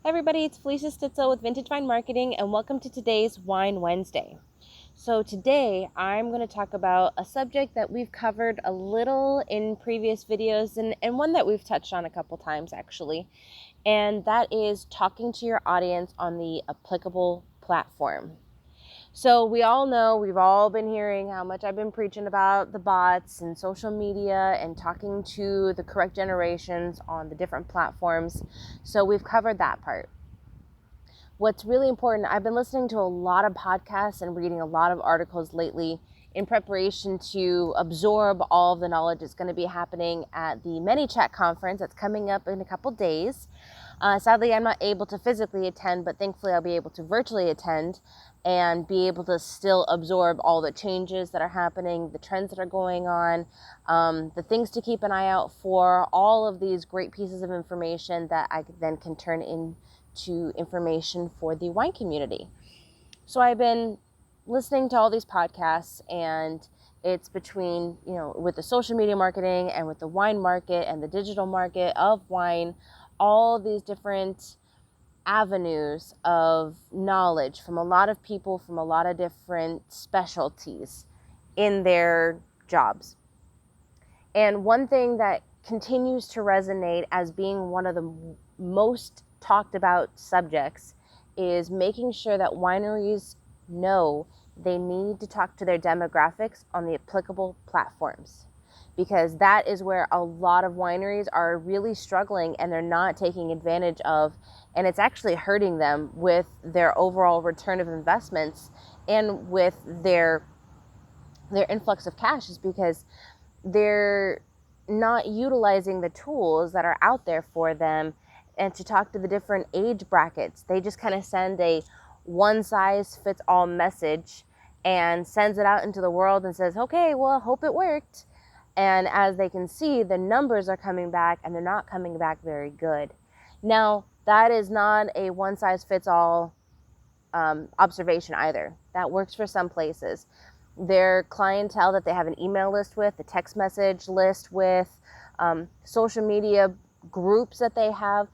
Hey everybody, it's Felicia Stitzel with Vintage Wine Marketing, and welcome to today's Wine Wednesday. So today I'm going to talk about a subject that we've covered a little in previous videos and one that we've touched on a couple times actually, and that is talking to your audience on the applicable platform. So we all know, we've all been hearing how much I've been preaching about the bots and social media and talking to the correct generations on the different platforms. So we've covered that part. What's really important, I've been listening to a lot of podcasts and reading a lot of articles lately in preparation to absorb all of the knowledge that's going to be happening at the ManyChat conference that's coming up in a couple days. Sadly, I'm not able to physically attend, but thankfully I'll be able to virtually attend and be able to still absorb all the changes that are happening, the trends that are going on, the things to keep an eye out for, all of these great pieces of information that I then can turn into information for the wine community. So I've been listening to all these podcasts, and it's between, with the social media marketing and with the wine market and the digital market of wine, all these different avenues of knowledge from a lot of people from a lot of different specialties in their jobs. And one thing that continues to resonate as being one of the most talked about subjects is making sure that wineries know they need to talk to their demographics on the applicable platforms, because that is where a lot of wineries are really struggling and they're not taking advantage of, and it's actually hurting them with their overall return of investments and with their influx of cash, is because they're not utilizing the tools that are out there for them and to talk to the different age brackets. They just kind of send a one size fits all message and sends it out into the world and says, okay, well, hope it worked. And as they can see, the numbers are coming back and they're not coming back very good. Now, that is not a one size fits all observation either. That works for some places. Their clientele that they have an email list with, the text message list with, social media groups that they have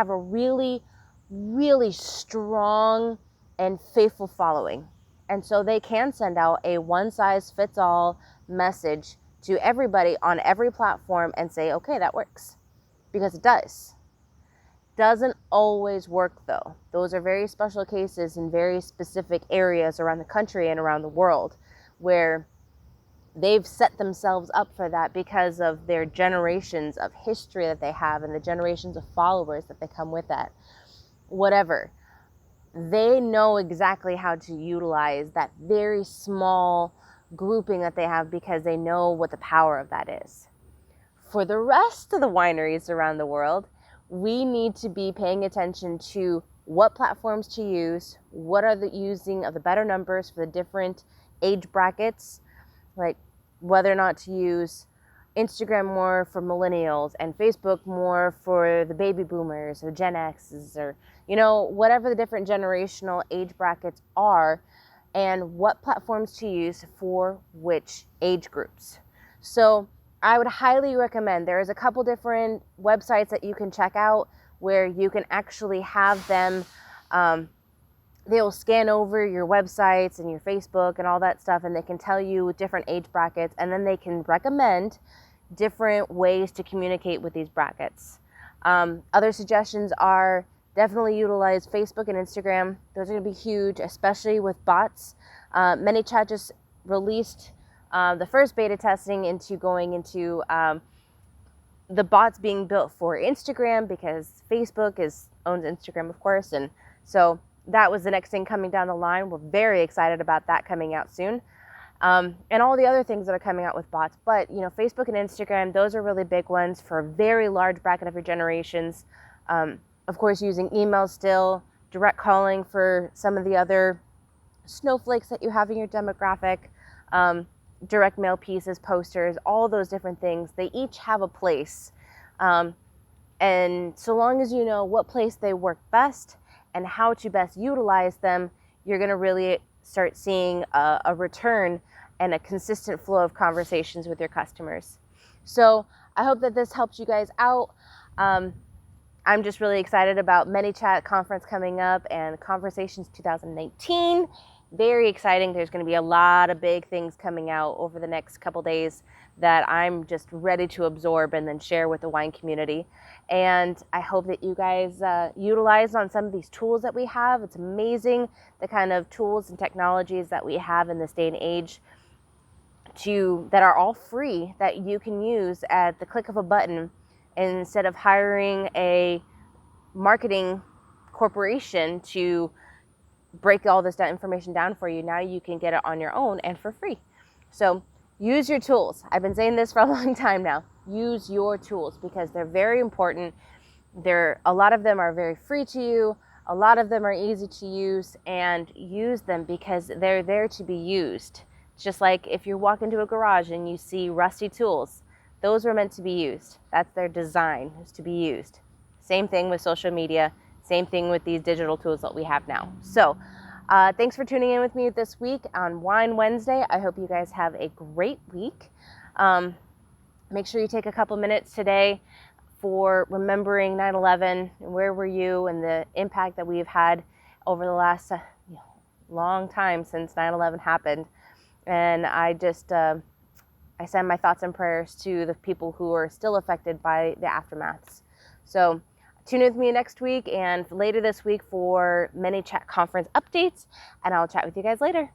a really, really strong and faithful following. And so they can send out a one size fits all message to everybody on every platform and say, okay, that works, because it does. Doesn't always work though. Those are very special cases in very specific areas around the country and around the world where they've set themselves up for that because of their generations of history that they have and the generations of followers that they come with that. Whatever. They know exactly how to utilize that very small grouping that they have because they know what the power of that is. For the rest of the wineries around the world, we need to be paying attention to what platforms to use, what are the using of the better numbers for the different age brackets, like whether or not to use Instagram more for millennials and Facebook more for the baby boomers or Gen X's, or whatever the different generational age brackets are, and what platforms to use for which age groups. So I would highly recommend, there's a couple different websites that you can check out where you can actually have them, they will scan over your websites and your Facebook and all that stuff, and they can tell you different age brackets, and then they can recommend different ways to communicate with these brackets. Other suggestions are definitely utilize Facebook and Instagram. Those are going to be huge, especially with bots. ManyChat just released the first beta testing into going into the bots being built for Instagram, because Facebook owns Instagram, of course, and so that was the next thing coming down the line. We're very excited about that coming out soon, and all the other things that are coming out with bots. But Facebook and Instagram, those are really big ones for a very large bracket of your generations. Of course, using email still, direct calling for some of the other snowflakes that you have in your demographic, direct mail pieces, posters, all those different things. They each have a place. And so long as you know what place they work best and how to best utilize them, you're going to really start seeing a return and a consistent flow of conversations with your customers. So I hope that this helps you guys out. I'm just really excited about ManyChat conference coming up and Conversations 2019. Very exciting. There's going to be a lot of big things coming out over the next couple days that I'm just ready to absorb and then share with the wine community. And I hope that you guys utilize on some of these tools that we have. It's amazing the kind of tools and technologies that we have in this day and age that are all free, that you can use at the click of a button. And instead of hiring a marketing corporation to break all this information down for you, now you can get it on your own and for free. So use your tools. I've been saying this for a long time now. Use your tools because they're very important. A lot of them are very free to you. A lot of them are easy to use, and use them because they're there to be used. It's just like if you walk into a garage and you see rusty tools, those were meant to be used. That's their design, is to be used. Same thing with social media. Same thing with these digital tools that we have now. So thanks for tuning in with me this week on Wine Wednesday. I hope you guys have a great week. Make sure you take a couple minutes today for remembering 9/11 and where were you and the impact that we've had over the last long time since 9/11 happened. And I just I send my thoughts and prayers to the people who are still affected by the aftermaths. So tune in with me next week and later this week for ManyChat conference updates, and I'll chat with you guys later.